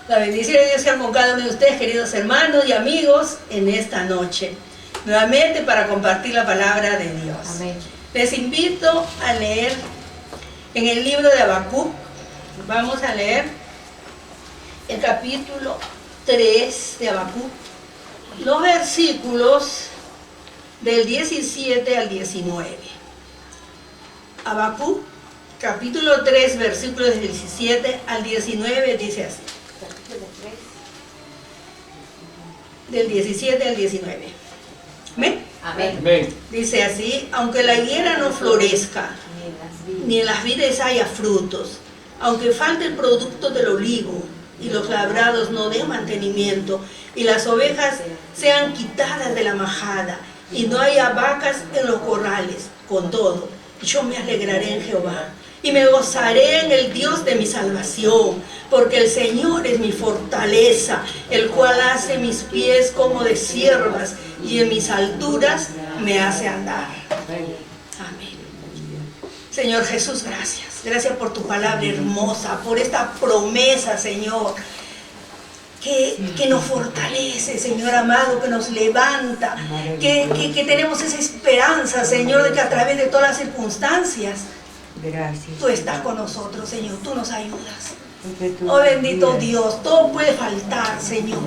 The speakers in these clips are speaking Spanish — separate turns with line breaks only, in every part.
La bendición de Dios sea con cada uno de ustedes, queridos hermanos y amigos, en esta noche. Nuevamente para compartir la palabra de Dios.
Amén.
Les invito a leer en el libro de Habacuc. Vamos a leer el capítulo 3 de Habacuc. Los versículos del 17 al 19. Habacuc, capítulo 3, versículos del 17 al 19, dice así. Del 17 al 19. ¿Amén?
Amén.
Amén.
Dice así: aunque la higuera no florezca, ni en las vides haya frutos, aunque falte el producto del olivo, y los labrados no den mantenimiento, y las ovejas sean quitadas de la majada, y no haya vacas en los corrales, con todo, yo me alegraré en Jehová, y me gozaré en el Dios de mi salvación, porque el Señor es mi fortaleza, el cual hace mis pies como de ciervas, y en mis alturas me hace andar. Amén. Señor Jesús, gracias. Gracias por tu palabra hermosa, por esta promesa, Señor, que nos fortalece, Señor amado, que nos levanta, que tenemos esa esperanza, Señor, de que a través de todas las circunstancias,
Gracias.
tú estás con nosotros, Señor, tú nos ayudas. Oh bendito Dios, todo puede faltar, Señor.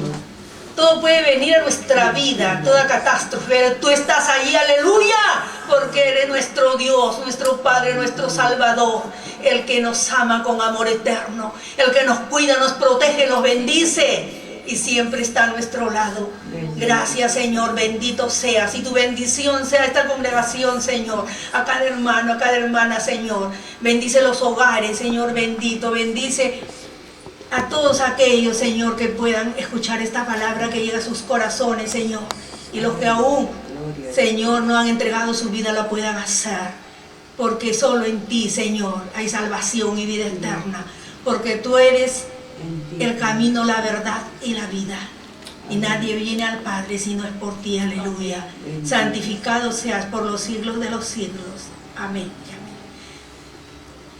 Todo puede venir a nuestra vida, toda catástrofe, pero tú estás ahí, aleluya, porque eres nuestro Dios, nuestro Padre, nuestro Salvador, el que nos ama con amor eterno, el que nos cuida, nos protege, nos bendice y siempre está a nuestro lado. Gracias, Señor, bendito seas, y tu bendición sea esta congregación, Señor, a cada hermano, a cada hermana, Señor. Bendice los hogares, Señor bendito, bendice a todos aquellos, Señor, que puedan escuchar esta palabra que llega a sus corazones, Señor. Y los que aún, Señor, no han entregado su vida, la puedan hacer. Porque solo en ti, Señor, hay salvación y vida eterna. Porque tú eres el camino, la verdad y la vida. Y nadie viene al Padre si no es por ti, aleluya. Santificado seas por los siglos de los siglos. Amén.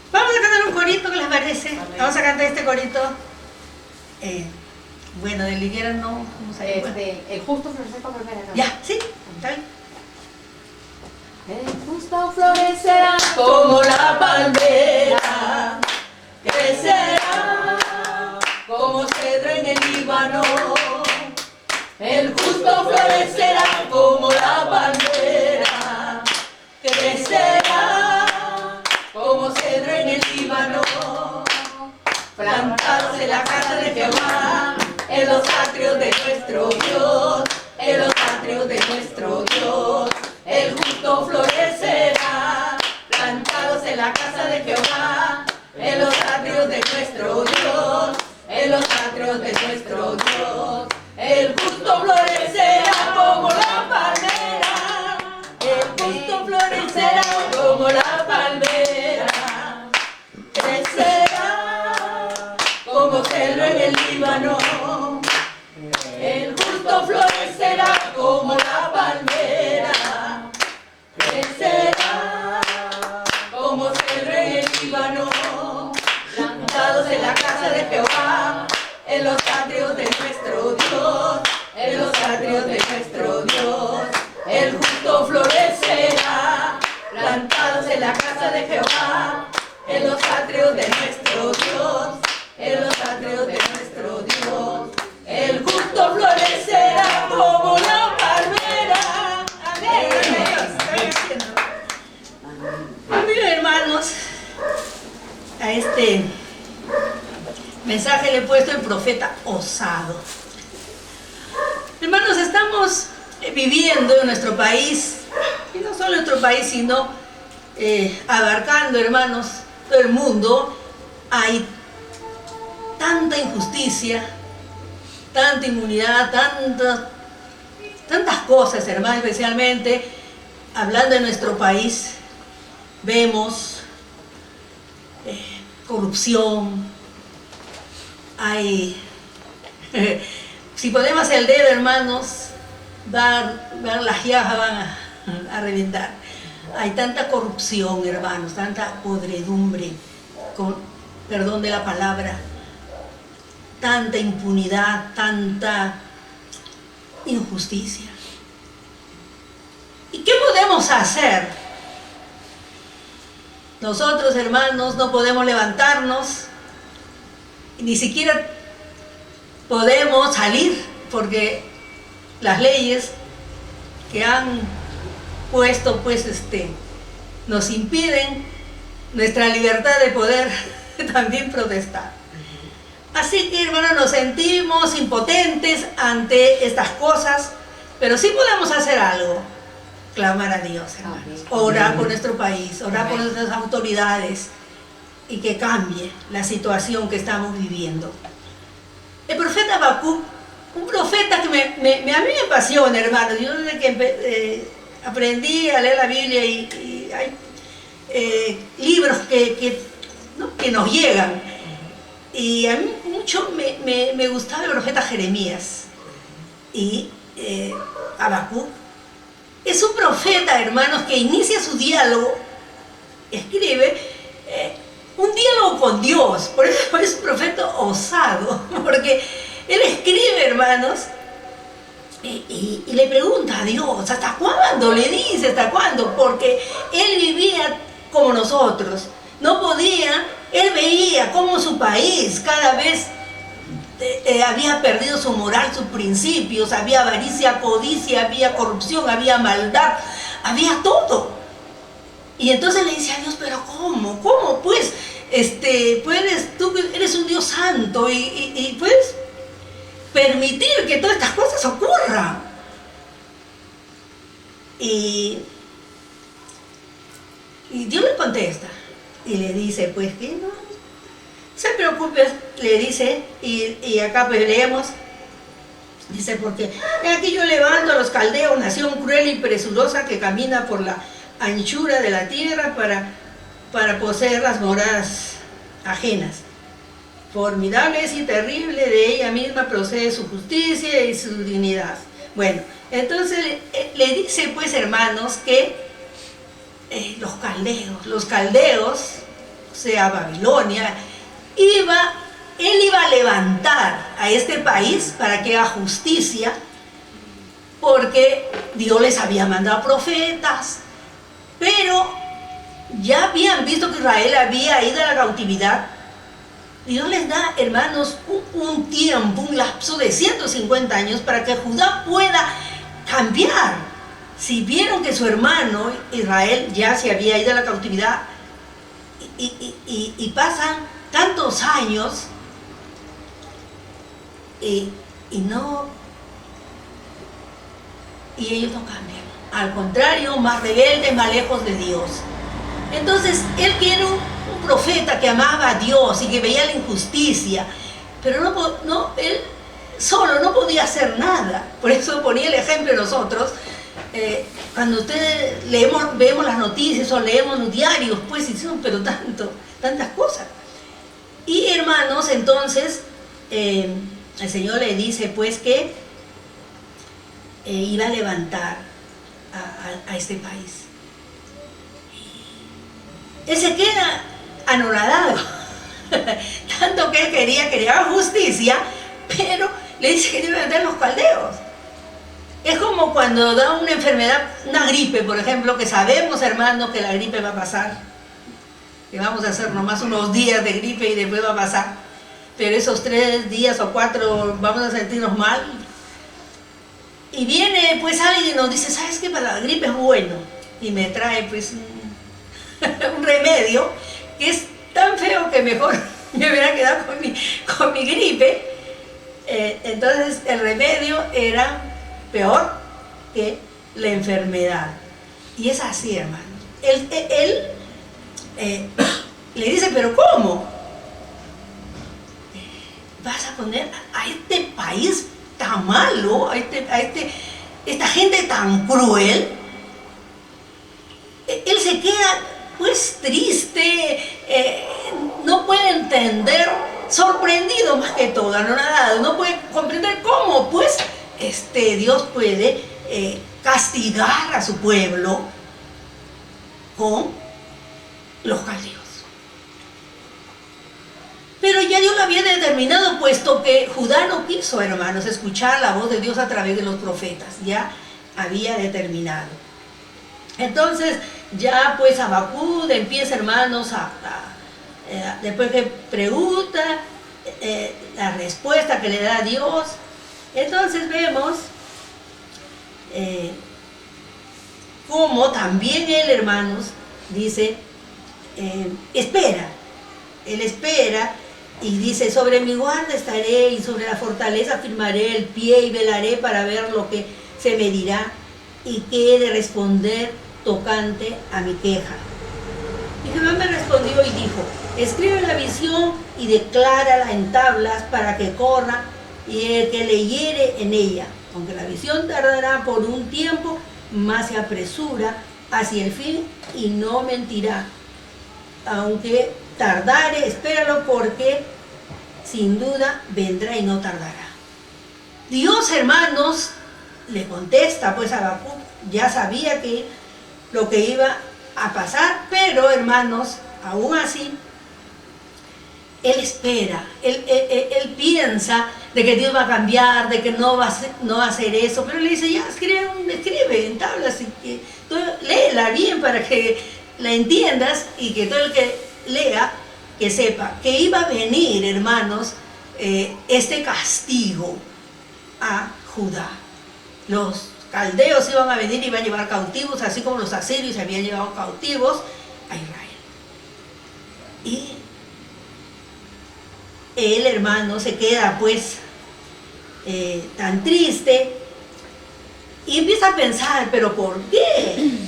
Vamos a cantar un corito, ¿qué les parece?
Amén.
Vamos a cantar este corito. Bueno, de liguera no, vamos a ir.
El justo florecerá como primera.
Ya, sí, está bien.
El justo florecerá
Como la palmera, crecerá como cedro en el Líbano. El justo florecerá como la palmera, crecerá como cedro en el Líbano, plantados en la casa de Jehová, en los atrios de nuestro Dios, en los atrios de nuestro Dios. El justo florecerá, plantados en la casa de Jehová, en los atrios de nuestro Dios, en los atrios de nuestro Dios. El justo florecerá como la palmera, el justo florecerá como la palmera, crecerá como cedro en el Líbano. El justo florecerá como la palmera, crecerá como cedro en el Líbano, plantados en la casa de Jehová, en los atrios de nuestro Dios, en los atrios de nuestro Dios. El justo florecerá, plantados en la casa de Jehová, en los atrios de nuestro Dios, en los atrios de nuestro Dios. El justo florecerá como la palmera. Amén. Miren, hermanos, a este mensaje le he puesto el profeta osado. Hermanos, estamos viviendo en nuestro país, y no solo en nuestro país, sino abarcando, hermanos, todo el mundo. Hay tanta injusticia, tanta inmunidad, tantas cosas, hermanos, especialmente hablando de nuestro país. Vemos corrupción, hay, si ponemos el dedo, hermanos, las llagas van a reventar. Hay tanta corrupción, hermanos, tanta podredumbre, con perdón de la palabra. tanta impunidad, tanta injusticia. ¿Y qué podemos hacer? Nosotros, hermanos, no podemos levantarnos, ni siquiera podemos salir, porque las leyes que han puesto, pues, nos impiden nuestra libertad de poder también protestar. Así que, hermanos, nos sentimos impotentes ante estas cosas, pero sí podemos hacer algo. Clamar a Dios, hermanos. Orar por nuestro país, orar por nuestras autoridades y que cambie la situación que estamos viviendo. El profeta Habacuc, un profeta que a mí me apasiona, hermanos. Yo desde que aprendí a leer la Biblia y hay libros que nos llegan. Y a mí mucho me gustaba el profeta Jeremías y Habacuc. Es un profeta, hermanos, que inicia su diálogo, escribe un diálogo con Dios. Por eso es un profeta osado, porque él escribe, hermanos, y le pregunta a Dios, ¿hasta cuándo? Le dice, ¿hasta cuándo? Porque él vivía como nosotros, no podía, él veía cómo su país cada vez había perdido su moral, sus principios, había avaricia, codicia, había corrupción, había maldad, había todo. Y entonces le dice a Dios, pero ¿cómo? ¿Cómo pues? Tú eres un Dios santo y puedes permitir que todas estas cosas ocurran. Y Dios le contesta y le dice, pues que no se preocupe, le dice, y acá pues leemos, dice, porque aquí yo levanto a los caldeos, nación cruel y presurosa que camina por la anchura de la tierra para poseer las moradas ajenas. Formidable es y terrible, de ella misma procede su justicia y su dignidad. Bueno, entonces le dice, pues, hermanos, que los caldeos, o sea, Babilonia, él iba a levantar a este país para que haga justicia, porque Dios les había mandado profetas, pero ya habían visto que Israel había ido a la cautividad. Dios les da, hermanos, un tiempo, un lapso de 150 años para que Judá pueda cambiar. Si vieron que su hermano Israel ya se había ido a la cautividad y pasan tantos años y ellos no cambian, al contrario, más rebeldes, más lejos de Dios. Entonces él quiere un profeta que amaba a Dios y que veía la injusticia, pero él solo no podía hacer nada. Por eso ponía el ejemplo de nosotros. Cuando ustedes vemos las noticias o leemos los diarios, pues hicieron pero tantas cosas. Y hermanos, entonces el Señor le dice pues que iba a levantar a este país. Él se queda anonadado, tanto que él quería justicia, pero le dice que iba a levantar los caldeos. Es como cuando da una enfermedad, una gripe, por ejemplo, que sabemos, hermanos, que la gripe va a pasar, que vamos a hacer nomás unos días de gripe y después va a pasar, pero esos 3 días o 4 vamos a sentirnos mal. Y viene pues alguien y nos dice, ¿sabes qué? Para la gripe es bueno. Y me trae pues un remedio que es tan feo que mejor me hubiera quedado con mi gripe. Entonces el remedio era peor que la enfermedad. Y es así, hermano. Él le dice, ¿pero cómo? ¿Vas a poner a este país tan malo, a esta gente tan cruel? Él se queda pues triste, no puede entender, sorprendido más que todo, anonadado, no puede comprender cómo pues Dios puede castigar a su pueblo con los caldeos. Pero ya Dios lo había determinado, puesto que Judá no quiso, hermanos, escuchar la voz de Dios a través de los profetas. Ya había determinado. Entonces, ya pues Habacuc empieza, hermanos, después que pregunta, la respuesta que le da Dios. Entonces vemos cómo también él, hermanos, dice, espera. Él espera y dice, sobre mi guarda estaré y sobre la fortaleza firmaré el pie y velaré para ver lo que se me dirá y qué he de responder tocante a mi queja. Y Jehová me respondió y dijo, escribe la visión y declárala en tablas para que corra y el que leyere en ella, aunque la visión tardará por un tiempo, más se apresura hacia el fin y no mentirá. Aunque tardare, espéralo porque sin duda vendrá y no tardará. Dios, hermanos, le contesta pues a Habacuc, ya sabía que lo que iba a pasar, pero hermanos, aún así, él espera, él piensa de que Dios va a cambiar, de que no va a hacer eso, pero le dice, ya, escribe en tablas, y que tú léela bien para que la entiendas y que todo el que lea, que sepa que iba a venir, hermanos, este castigo a Judá. Los caldeos iban a venir y iban a llevar cautivos, así como los asirios se habían llevado cautivos a Israel. Y él, hermano, se queda pues tan triste y empieza a pensar, pero ¿por qué?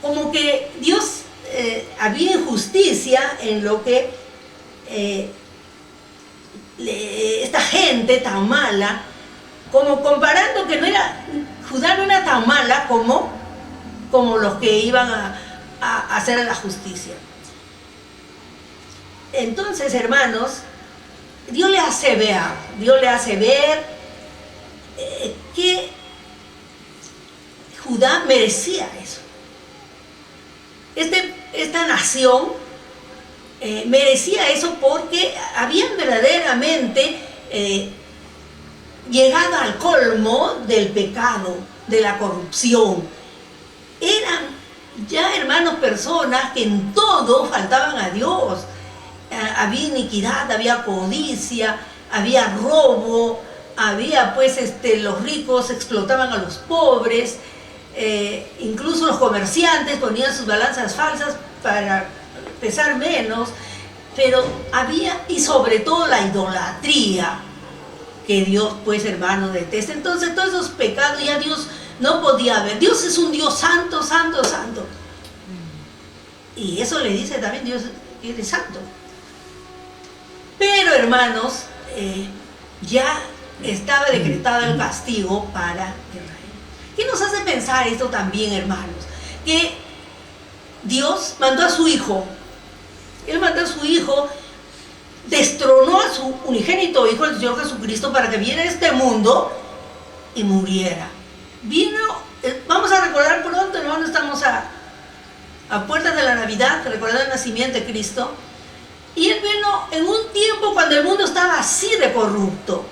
Como que Dios había injusticia en lo que esta gente tan mala, como comparando que Judá no era tan mala como los que iban a hacer la justicia. Entonces, hermanos, Dios le hace ver que Judá merecía eso. Esta nación merecía eso porque habían verdaderamente llegado al colmo del pecado, de la corrupción. Eran ya, hermanos, personas que en todo faltaban a Dios. Había iniquidad, había codicia, había robo, había pues los ricos explotaban a los pobres, incluso los comerciantes ponían sus balanzas falsas para pesar menos, pero había, y sobre todo la idolatría, que Dios pues, hermano, detesta. Entonces todos esos pecados ya Dios no podía ver. Dios es un Dios santo, santo, santo, y eso le dice también Dios que es santo. Pero, hermanos, ya estaba decretado el castigo para Israel. ¿Qué nos hace pensar esto también, hermanos? Que Dios mandó a su Hijo. Él mandó a su Hijo, destronó a su unigénito Hijo, el Señor Jesucristo, para que viniera a este mundo y muriera. Vino, vamos a recordar pronto, hermanos, estamos a puertas de la Navidad, recordar el nacimiento de Cristo. Y Él vino en un tiempo cuando el mundo estaba así de corrupto.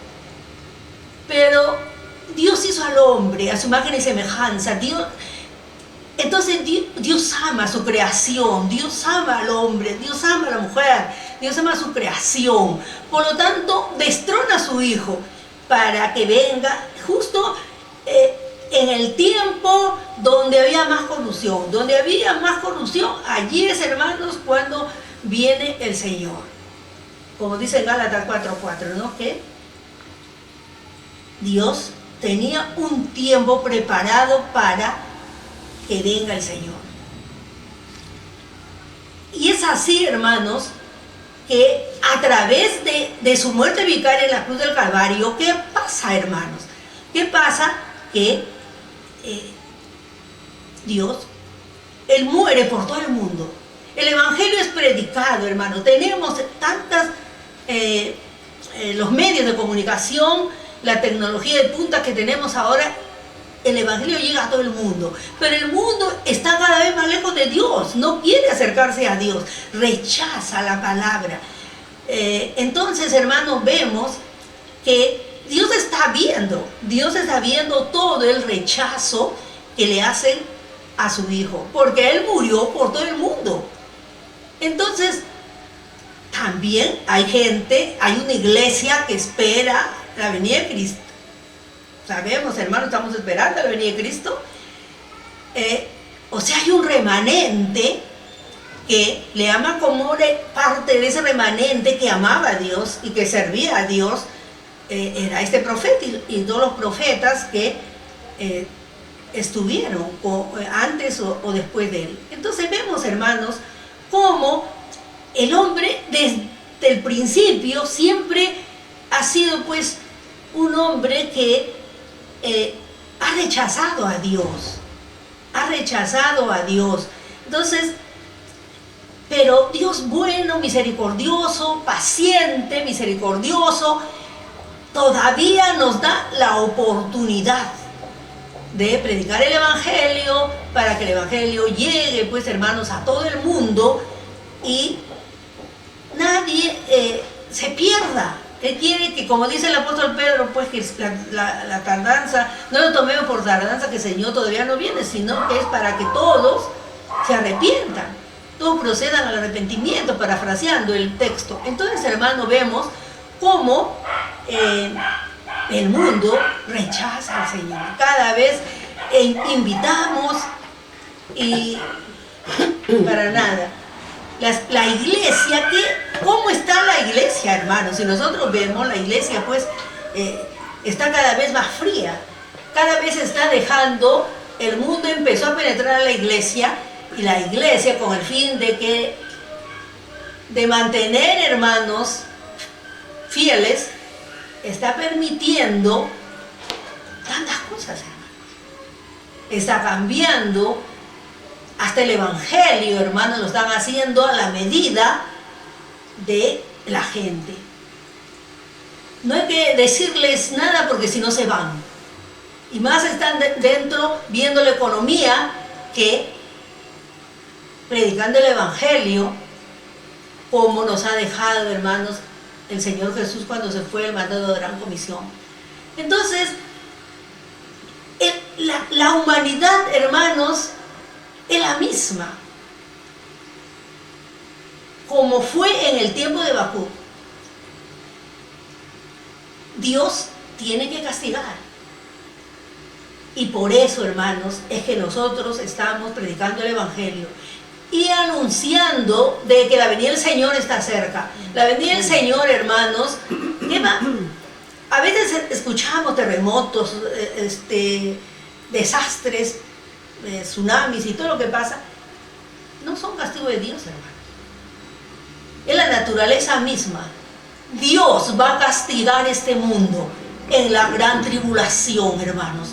Pero Dios hizo al hombre a su imagen y semejanza. Entonces Dios ama su creación, Dios ama al hombre, Dios ama a la mujer, Dios ama su creación. Por lo tanto, destrona a su Hijo para que venga justo en el tiempo donde había más corrupción. Donde había más corrupción, allí es, hermanos, cuando viene el Señor. Como dice en Gálatas 4:4, ¿no? Que Dios tenía un tiempo preparado para que venga el Señor. Y es así, hermanos, que a través de su muerte vicaria en la cruz del Calvario, ¿qué pasa, hermanos? ¿Qué pasa? Que Dios, Él muere por todo el mundo. El Evangelio es predicado, hermano. Tenemos tantas, los medios de comunicación, la tecnología de punta que tenemos ahora, el evangelio llega a todo el mundo, pero el mundo está cada vez más lejos de Dios, no quiere acercarse a Dios, rechaza la palabra. Entonces, hermanos, vemos que Dios está viendo todo el rechazo que le hacen a su Hijo, porque Él murió por todo el mundo. Entonces, también hay una iglesia que espera la venida de Cristo. Sabemos, hermanos, estamos esperando la venida de Cristo. O sea, hay un remanente que le ama como parte de ese remanente que amaba a Dios y que servía a Dios. Era este profeta y todos los profetas que estuvieron antes o después de él. Entonces vemos, hermanos, cómo el hombre desde el principio siempre ha sido pues un hombre que ha rechazado a Dios, Entonces, pero Dios bueno, misericordioso, paciente, misericordioso, todavía nos da la oportunidad de predicar el evangelio para que el evangelio llegue, pues, hermanos, a todo el mundo y nadie se pierda. Él quiere que, como dice el apóstol Pedro, pues que la tardanza, no lo tomemos por tardanza que el Señor todavía no viene, sino que es para que todos se arrepientan, todos procedan al arrepentimiento, parafraseando el texto. Entonces, hermano, vemos cómo el mundo rechaza al Señor. Cada vez invitamos y para nada. La iglesia, ¿cómo está la iglesia, hermanos? Si nosotros vemos, la iglesia pues está cada vez más fría, cada vez está dejando, el mundo empezó a penetrar a la iglesia y la iglesia con el fin de mantener, hermanos, fieles, está permitiendo tantas cosas, hermanos. Está cambiando. Hasta el evangelio, hermanos, lo están haciendo a la medida de la gente. No hay que decirles nada porque si no se van. Y más están dentro viendo la economía que predicando el evangelio, como nos ha dejado, hermanos, el Señor Jesús cuando se fue el mandato de gran comisión. Entonces, la humanidad, hermanos, es la misma como fue en el tiempo de Habacuc. Dios tiene que castigar y por eso, hermanos, es que nosotros estamos predicando el evangelio y anunciando de que la venida del Señor está cerca. La venida del Señor, hermanos, a veces escuchamos terremotos, desastres, tsunamis y todo lo que pasa, no son castigo de Dios, hermanos. Es la naturaleza misma. Dios va a castigar este mundo en la gran tribulación, hermanos.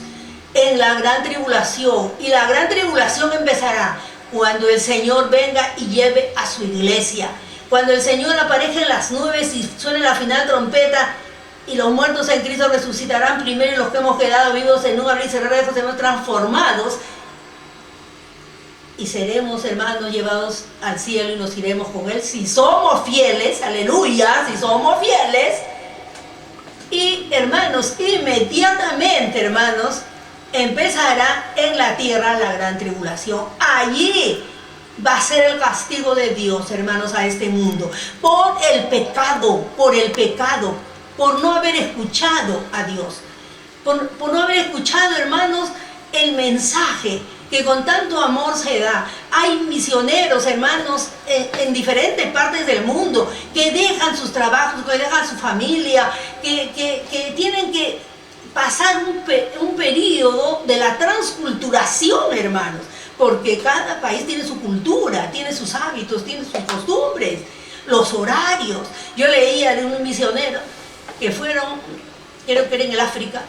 En la gran tribulación. Y la gran tribulación empezará cuando el Señor venga y lleve a su iglesia. Cuando el Señor aparezca en las nubes y suene la final trompeta y los muertos en Cristo resucitarán primero y los que hemos quedado vivos en un abrir y cerrar de ojos seremos transformados. Y seremos, hermanos, llevados al cielo y nos iremos con Él si somos fieles, aleluya, si somos fieles. Y, hermanos, inmediatamente, hermanos, empezará en la tierra la gran tribulación. Allí va a ser el castigo de Dios, hermanos, a este mundo. Por el pecado, por no haber escuchado a Dios. Por no haber escuchado, hermanos, el mensaje que con tanto amor se da. Hay misioneros, hermanos, en diferentes partes del mundo que dejan sus trabajos, que dejan su familia, que tienen que pasar un periodo de la transculturación, hermanos, porque cada país tiene su cultura, tiene sus hábitos, tiene sus costumbres, los horarios. Yo leía de un misionero que fueron, creo que era en el África,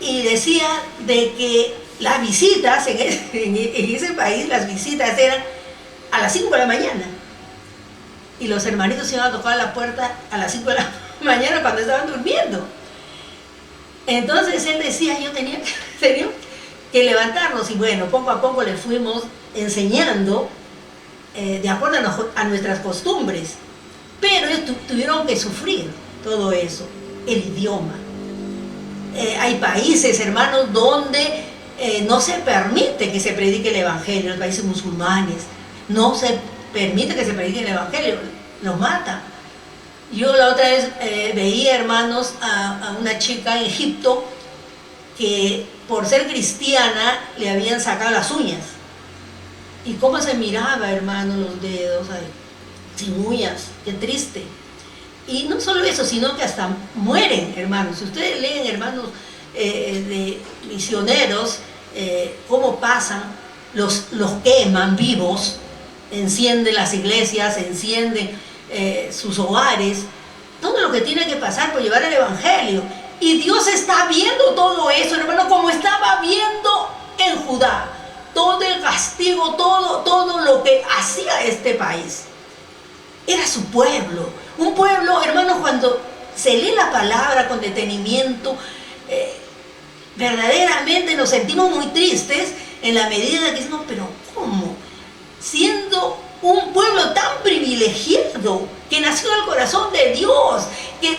y decía de que las visitas en ese país, las visitas eran a las 5 de la mañana. Y los hermanitos iban a tocar la puerta a las 5 de la mañana cuando estaban durmiendo. Entonces él decía, yo tenía que levantarnos, y bueno, poco a poco le fuimos enseñando de acuerdo a nuestras costumbres, pero ellos tuvieron que sufrir todo eso, el idioma. Hay países, hermanos, donde no se permite que se predique el evangelio, los países musulmanes, no se permite que se predique el evangelio, los matan. Yo la otra vez veía, hermanos, a una chica en Egipto que por ser cristiana le habían sacado las uñas. Y cómo se miraba, hermanos, los dedos, ay, sin uñas, qué triste. Y no solo eso, sino que hasta mueren, hermanos. Si ustedes leen, hermanos, de misioneros, cómo pasan, los queman vivos, encienden las iglesias, encienden sus hogares, todo lo que tiene que pasar por llevar el evangelio. Y Dios está viendo todo eso, hermano, como estaba viendo en Judá, todo el castigo, todo lo que hacía este país. Era su pueblo, un pueblo, hermano, cuando se lee la palabra con detenimiento, verdaderamente nos sentimos muy tristes en la medida que decimos, pero ¿cómo? Siendo un pueblo tan privilegiado, que nació del corazón de Dios, que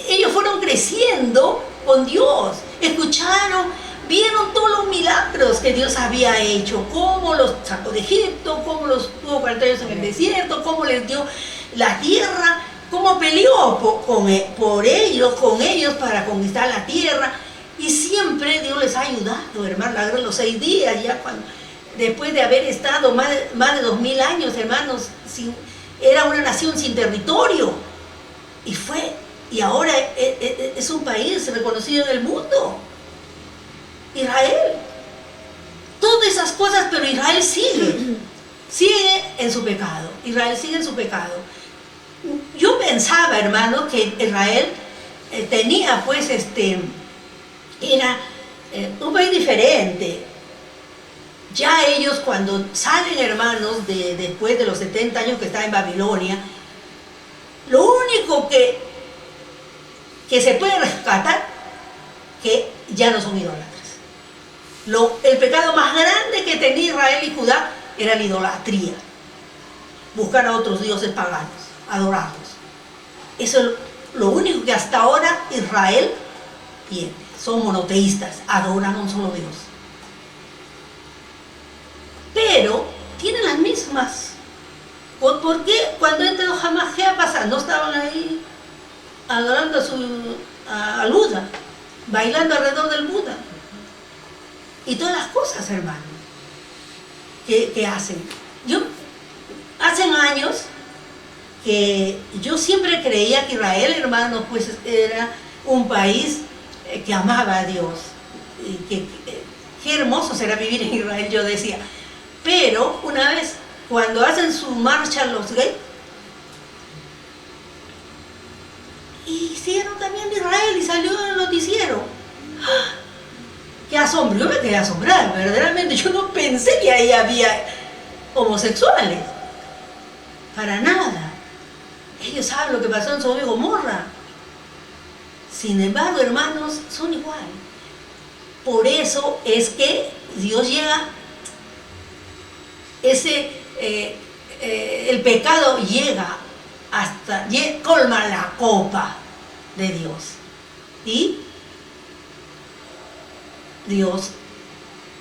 ellos fueron creciendo con Dios, escucharon, vieron todos los milagros que Dios había hecho, cómo los sacó de Egipto, cómo los tuvo 40 años en el desierto, cómo les dio la tierra, cómo peleó por ellos, con ellos para conquistar la tierra, y siempre Dios les ha ayudado, hermano, la guerra de los 6 días, ya cuando, después de haber estado más de 2000 años, hermanos, era una nación sin territorio, y ahora es un país reconocido en el mundo. Israel, todas esas cosas, pero Israel sigue en su pecado. Israel sigue en su pecado. Yo pensaba, hermano, que Israel tenía, pues, era un país diferente. Ya ellos, cuando salen, hermanos, después de los 70 años que está en Babilonia, lo único que se puede rescatar, que ya no son idólatras. El pecado más grande que tenía Israel y Judá era la idolatría. Buscar a otros dioses paganos, adorarlos. Eso es lo único que hasta ahora Israel tiene. Son monoteístas, adoran a un solo Dios. Pero tienen las mismas. ¿Por qué cuando entró Hamas, qué ha pasado? No estaban ahí adorando al Buda, bailando alrededor del Buda. Y todas las cosas, hermano, que hacen. Hace años que yo siempre creía que Israel, hermano, pues era un país que amaba a Dios. Y qué hermoso será vivir en Israel, yo decía. Pero una vez, cuando hacen su marcha los gays, hicieron también de Israel y salió en el noticiero. ¡Ah! ¡Qué asombro! Yo me quedé asombrada, verdaderamente. Yo no pensé que ahí había homosexuales. Para nada. Ellos saben lo que pasó en Sodoma y Gomorra. Sin embargo, hermanos, son igual. Por eso es que Dios llega, el pecado llega hasta, colma la copa de Dios. Y Dios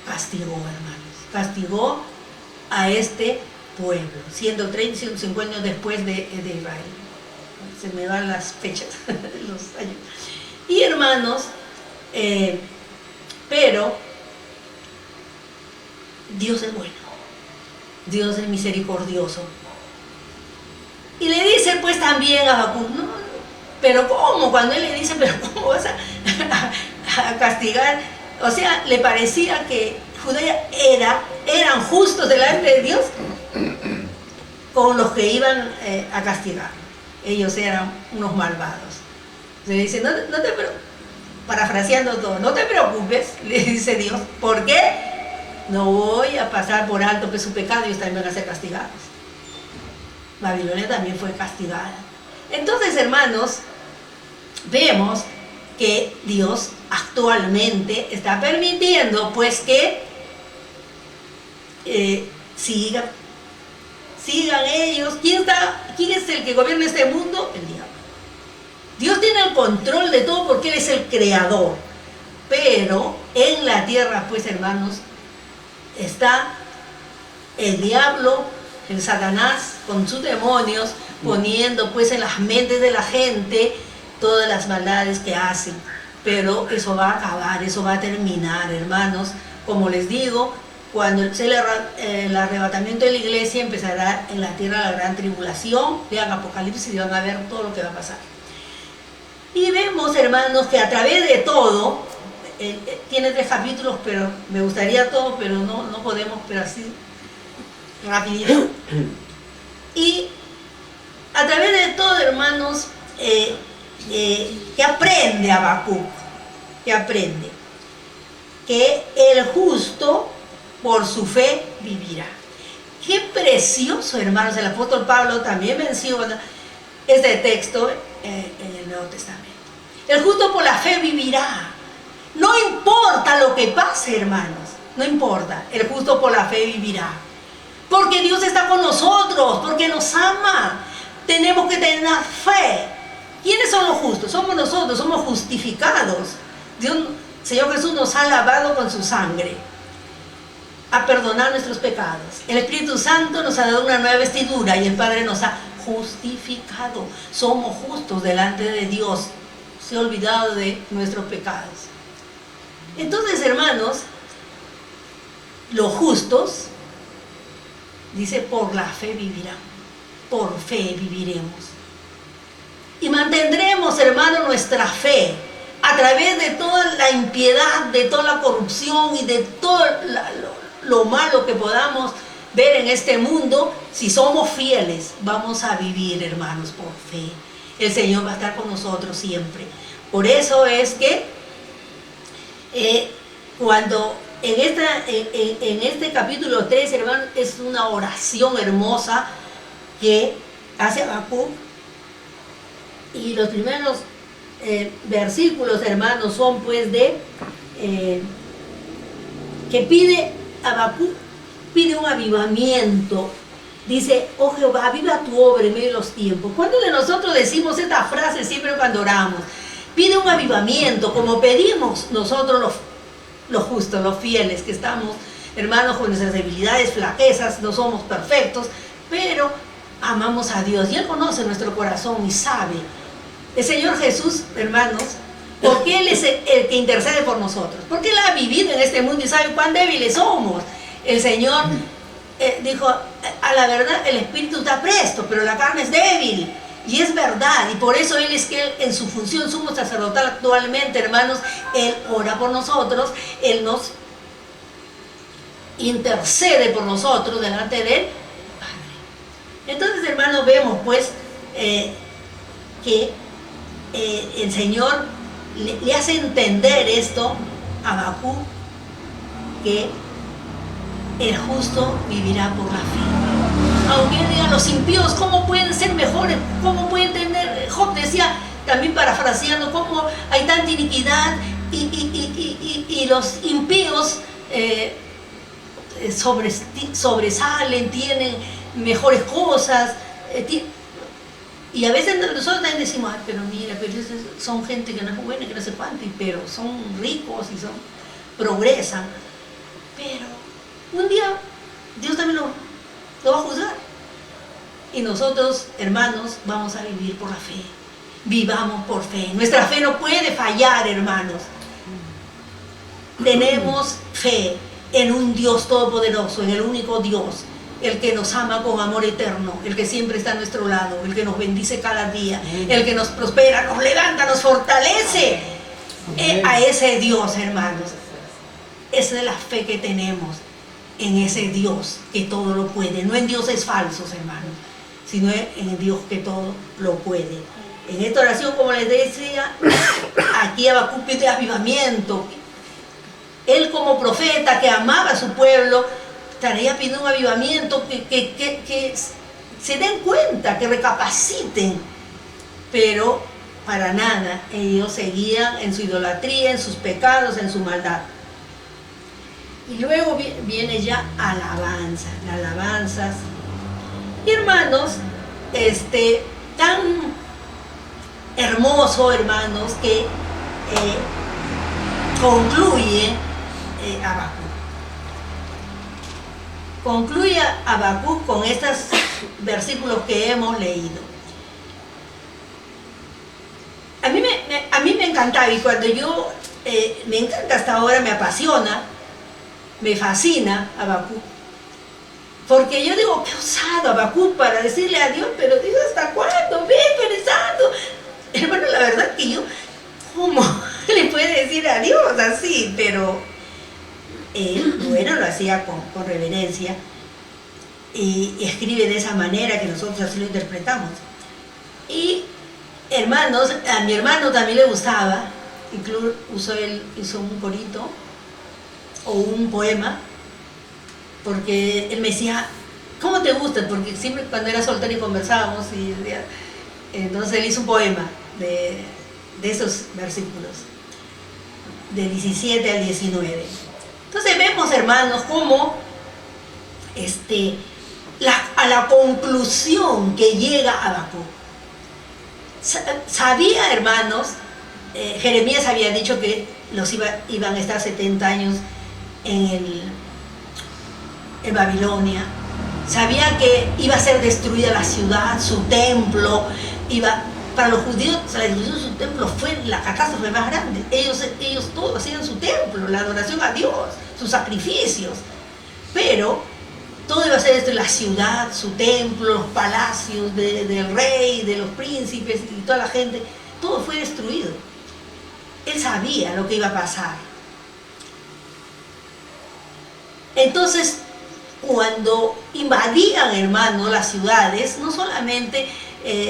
castigó, hermanos, castigó a este pueblo, siendo 30, 150 años después de Israel. Se me van las fechas, los años. Y hermanos, pero Dios es bueno, Dios es misericordioso. Y le dice pues también a Habacuc, no, pero ¿cómo? Cuando él le dice, pero ¿cómo vas a castigar? O sea, le parecía que Judá eran justos delante de Dios con los que iban a castigar. Ellos eran unos malvados. Le dice, no te preocupes, parafraseando todo, no te preocupes, le dice Dios, ¿por qué? No voy a pasar por alto pues, su pecado, ellos también van a ser castigados. Babilonia también fue castigada. Entonces, hermanos, vemos que Dios actualmente está permitiendo pues que sigan ellos. ¿Quién es el que gobierna este mundo? El diablo. Dios tiene el control de todo porque Él es el creador. Pero en la tierra, pues hermanos, está el diablo, el Satanás, con sus demonios, poniendo pues en las mentes de la gente todas las maldades que hacen. Pero eso va a acabar, eso va a terminar, hermanos. Como les digo, cuando sea el arrebatamiento de la iglesia, empezará en la tierra la gran tribulación. Lean Apocalipsis y van a ver todo lo que va a pasar. Y vemos, hermanos, que a través de todo, tiene 3 capítulos, pero me gustaría todo, pero no podemos, pero así, rapidito. Y a través de todo, hermanos, que aprende Habacuc, que aprende que el justo por su fe vivirá. Qué precioso, hermanos. El apóstol Pablo también menciona este texto en el Nuevo Testamento. El justo por la fe vivirá. No importa lo que pase, hermanos, no importa, el justo por la fe vivirá. Porque Dios está con nosotros, porque nos ama. Tenemos que tener fe. ¿Quiénes son los justos? Somos nosotros, somos justificados. Dios, Señor Jesús nos ha lavado con su sangre, a perdonar nuestros pecados. El Espíritu Santo nos ha dado una nueva vestidura y el Padre nos ha justificado. Somos justos delante de Dios. Se ha olvidado de nuestros pecados. Entonces, hermanos, los justos, dice, por la fe vivirán. Por fe viviremos. Y mantendremos, hermanos, nuestra fe a través de toda la impiedad, de toda la corrupción y de todo lo malo que podamos ver en este mundo. Si somos fieles, vamos a vivir, hermanos, por fe. El Señor va a estar con nosotros siempre. Por eso es que cuando en este capítulo 3, hermanos, es una oración hermosa que hace Habacuc. Y los primeros versículos, hermanos, son pues que pide Habacuc, pide un avivamiento. Dice, oh Jehová, aviva tu obra en medio de los tiempos. ¿Cuántos de nosotros decimos esta frase siempre cuando oramos? Pide un avivamiento, como pedimos nosotros los justos, los fieles, que estamos, hermanos, con nuestras debilidades, flaquezas, no somos perfectos, pero amamos a Dios y Él conoce nuestro corazón y sabe. El Señor Jesús, hermanos, porque Él es el que intercede por nosotros, porque Él ha vivido en este mundo y sabe cuán débiles somos. El Señor dijo, a la verdad el espíritu está presto, pero la carne es débil. Y es verdad, y por eso Él es que Él, en su función sumo sacerdotal actualmente, hermanos, Él ora por nosotros, Él nos intercede por nosotros delante de Él. Entonces, hermanos, vemos pues que el Señor le hace entender esto a Habacuc, que el justo vivirá por la fe. Aunque él diga, los impíos, ¿cómo pueden ser mejores? ¿Cómo pueden tener? Job decía, también parafraseando, ¿cómo hay tanta iniquidad y los impíos sobresalen, tienen mejores cosas? Y a veces nosotros también decimos, ay, pero mira, pero son gente que no es buena, que no sé cuánto, pero son ricos y progresan. Pero un día Dios también lo va a juzgar. Y nosotros, hermanos, vamos a vivir por la fe. Vivamos por fe. Nuestra fe no puede fallar, hermanos. Tenemos fe en un Dios todopoderoso, en el único Dios, el que nos ama con amor eterno, el que siempre está a nuestro lado, el que nos bendice cada día, el que nos prospera, nos levanta, nos fortalece. A ese Dios, hermanos. Esa es la fe que tenemos en ese Dios que todo lo puede, no en dioses falsos, hermanos, sino en Dios que todo lo puede. En esta oración, como les decía, aquí Habacuc pide avivamiento. Él, como profeta que amaba a su pueblo, estaría pidiendo un avivamiento, que se den cuenta, que recapaciten. Pero para nada. Ellos seguían en su idolatría, en sus pecados, en su maldad. Y luego viene ya alabanza, las alabanzas. Y hermanos, tan hermoso, hermanos, que concluye Habacuc. Concluye Habacuc con estos versículos que hemos leído. A mí me encantaba, y cuando yo, me encanta hasta ahora, me apasiona, me fascina Habacuc. Porque yo digo, qué osado Habacuc para decirle a Dios, pero Dios, ¿hasta cuándo? Ve, tú eres santo. Hermano, la verdad que yo, ¿cómo le puede decir a Dios así? Pero bueno, lo hacía con reverencia y escribe de esa manera que nosotros así lo interpretamos. Y hermanos, a mi hermano también le gustaba, incluso él hizo un corito o un poema, porque él me decía, ¿cómo te gusta? Porque siempre cuando era soltero y conversábamos, y entonces él hizo un poema de esos versículos, de 17 al 19. Entonces vemos, hermanos, cómo a la conclusión que llega Habacuc. Sabía, hermanos, Jeremías había dicho que iban a estar 70 años en Babilonia. Sabía que iba a ser destruida la ciudad, su templo. Para los judíos, la destrucción de su templo fue la catástrofe más grande. Ellos todos hacían su templo, la adoración a Dios, sus sacrificios. Pero todo iba a ser destruido, la ciudad, su templo, los palacios del rey, de los príncipes y toda la gente. Todo fue destruido. Él sabía lo que iba a pasar. Entonces, cuando invadían, hermanos, las ciudades, no solamente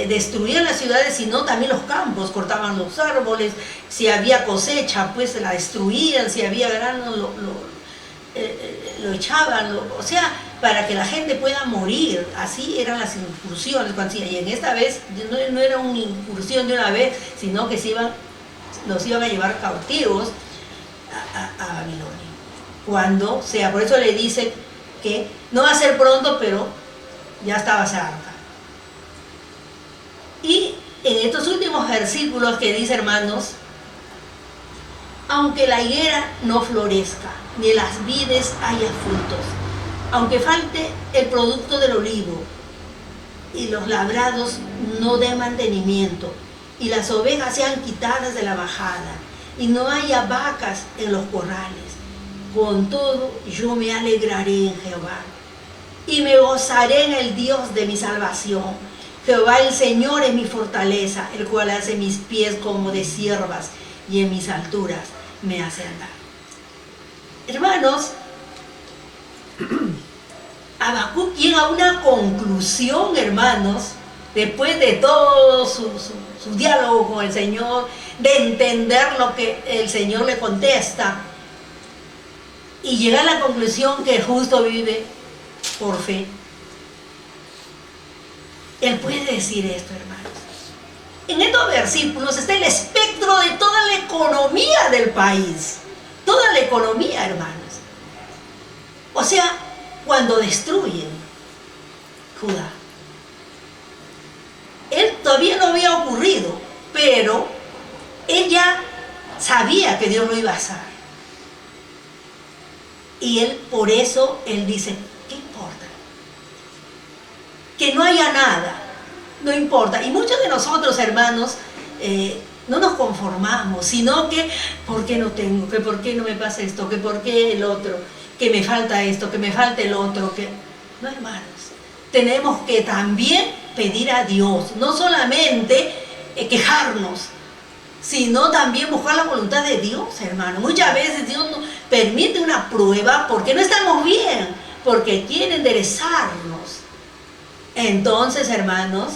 destruían las ciudades, sino también los campos, cortaban los árboles, si había cosecha, pues la destruían, si había grano, lo echaban, o sea, para que la gente pueda morir. Así eran las incursiones, y en esta vez no era una incursión de una vez, sino que los iban a llevar cautivos a Babilonia. Cuando sea, por eso le dice que no va a ser pronto, pero ya estaba cerca. Y en estos últimos versículos que dice, hermanos, aunque la higuera no florezca, ni las vides haya frutos, aunque falte el producto del olivo, y los labrados no den mantenimiento, y las ovejas sean quitadas de la majada, y no haya vacas en los corrales, con todo yo me alegraré en Jehová, y me gozaré en el Dios de mi salvación. Jehová el Señor es mi fortaleza, el cual hace mis pies como de ciervas, y en mis alturas me hace andar. Hermanos, Habacuc llega a una conclusión, hermanos, después de todo su diálogo con el Señor, de entender lo que el Señor le contesta, y llega a la conclusión que el justo vive por fe. Él puede decir esto, hermanos. En estos versículos está el espectro de toda la economía del país. Toda la economía, hermanos. O sea, cuando destruyen Judá. Él todavía no había ocurrido, pero él ya sabía que Dios lo iba a hacer. Y él, por eso, él dice, ¿qué importa? Que no haya nada, no importa. Y muchos de nosotros, hermanos, no nos conformamos, sino que, ¿por qué no tengo? Que ¿por qué no me pasa esto? Que ¿por qué el otro? Que me falta esto, que me falta el otro. Que no, hermanos, tenemos que también pedir a Dios, no solamente quejarnos, sino también buscar la voluntad de Dios, hermano. Muchas veces Dios nos permite una prueba porque no estamos bien, porque quiere enderezarnos. Entonces, hermanos,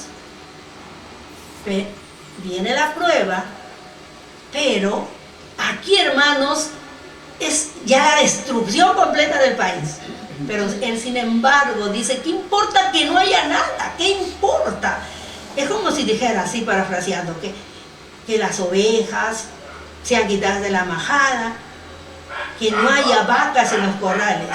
viene la prueba, pero aquí, hermanos, es ya la destrucción completa del país. Pero él, sin embargo, dice, ¿qué importa que no haya nada? ¿Qué importa? Es como si dijera, así parafraseando, que que las ovejas sean quitadas de la majada, que no haya vacas en los corrales.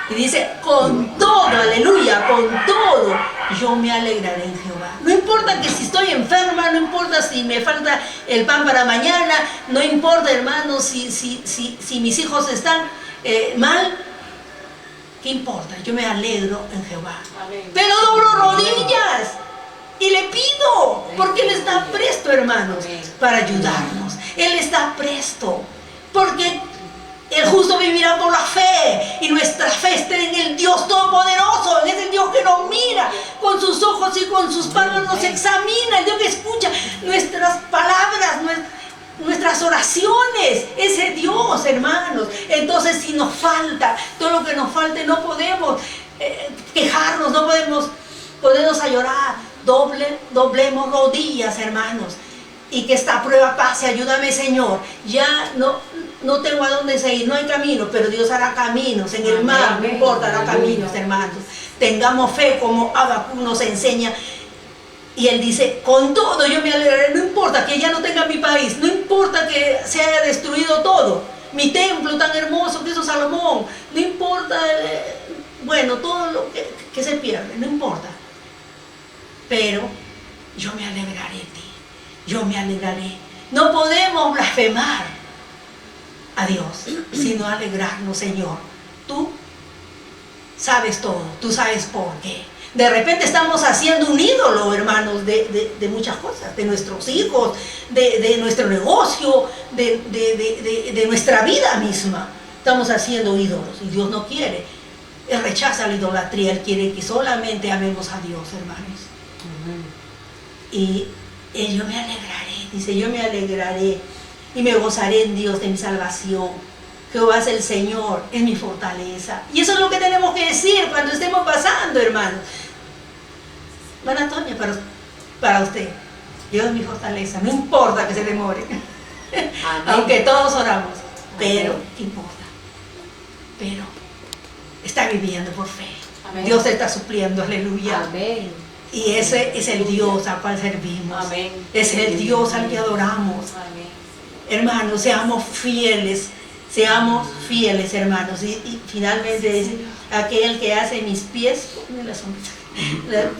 Y dice, con todo, aleluya, con todo, yo me alegraré en Jehová. No importa que si estoy enferma, no importa si me falta el pan para mañana, no importa, hermanos, si mis hijos están mal, ¿qué importa? Yo me alegro en Jehová. Amén. Pero doblo rodillas y le pido, porque Él está presto, hermanos, para ayudarnos. Él está presto, porque el justo vivirá por la fe, y nuestra fe está en el Dios Todopoderoso. Es el Dios que nos mira con sus ojos y con sus manos nos examina, el Dios que escucha nuestras palabras, nuestras oraciones. Ese Dios, hermanos. Entonces, si nos falta, todo lo que nos falte, no podemos quejarnos, no podemos ponernos a llorar. Doblemos rodillas, hermanos, y que esta prueba pase. Ayúdame, Señor. Ya no tengo a dónde seguir, no hay camino, pero Dios hará caminos en el mar, no importa, hará caminos, hermanos. Tengamos fe como Habacuc nos enseña. Y él dice, con todo yo me alegraré, no importa que ya no tenga mi país, no importa que se haya destruido todo, mi templo tan hermoso que hizo Salomón, no importa, bueno, todo lo que se pierde, no importa. Pero yo me alegraré en ti, yo me alegraré. No podemos blasfemar a Dios, sino alegrarnos, Señor. Tú sabes todo, tú sabes por qué. De repente estamos haciendo un ídolo, hermanos, de muchas cosas, de nuestros hijos, de nuestro negocio, de nuestra vida misma. Estamos haciendo ídolos y Dios no quiere. Él rechaza la idolatría, Él quiere que solamente amemos a Dios, hermanos. Y yo me alegraré, dice, yo me alegraré y me gozaré en Dios de mi salvación. Jehová es el Señor, es mi fortaleza. Y eso es lo que tenemos que decir cuando estemos pasando, hermanos. Buena Toña, para usted, Dios es mi fortaleza, no importa que se demore. Aunque todos oramos, pero ¿qué importa? Pero está viviendo por fe. Amén. Dios está supliendo, aleluya. Amén. Y ese es el Dios al cual servimos. Amén. Es el Dios al que adoramos. Amén. Hermanos, seamos fieles, hermanos. Y finalmente dice, aquel que hace mis pies,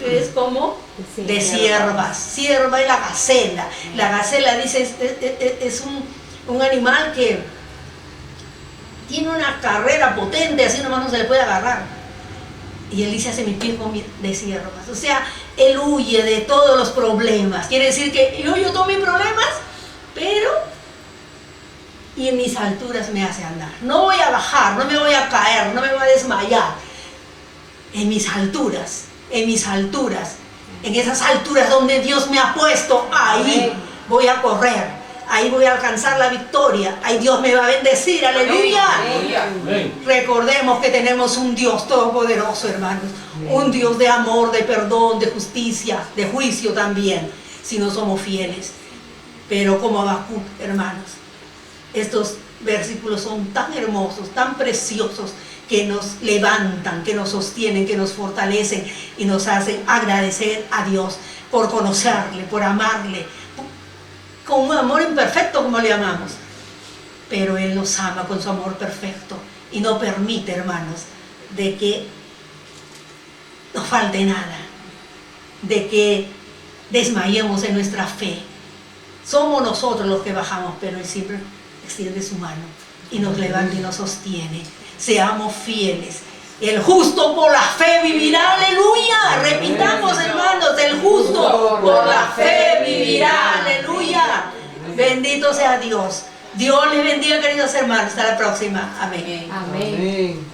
es como de siervas, sierva y la gacela. La gacela, dice, es un animal que tiene una carrera potente, así nomás no se le puede agarrar. Y él dice, hace mis pies como de siervas. O sea, él huye de todos los problemas. Quiere decir que yo tomo mis problemas, pero y en mis alturas me hace andar. No voy a bajar, no me voy a caer, no me voy a desmayar. En mis alturas, en esas alturas donde Dios me ha puesto, ahí voy a correr, ahí voy a alcanzar la victoria, ahí Dios me va a bendecir, aleluya. Recordemos que tenemos un Dios todopoderoso, hermanos, un Dios de amor, de perdón, de justicia, de juicio también, si no somos fieles. Pero como Habacuc, hermanos, estos versículos son tan hermosos, tan preciosos, que nos levantan, que nos sostienen, que nos fortalecen y nos hacen agradecer a Dios por conocerle, por amarle, con un amor imperfecto como le amamos. Pero Él nos ama con su amor perfecto y no permite, hermanos, de que nos falte nada, de que desmayemos en nuestra fe. Somos nosotros los que bajamos, pero Él siempre extiende su mano y nos levanta y nos sostiene. Seamos fieles. El justo por la fe vivirá, aleluya. Repitamos, hermanos, el justo por la fe vivirá, aleluya. Bendito sea Dios. Dios les bendiga, queridos hermanos. Hasta la próxima. Amén. Amén.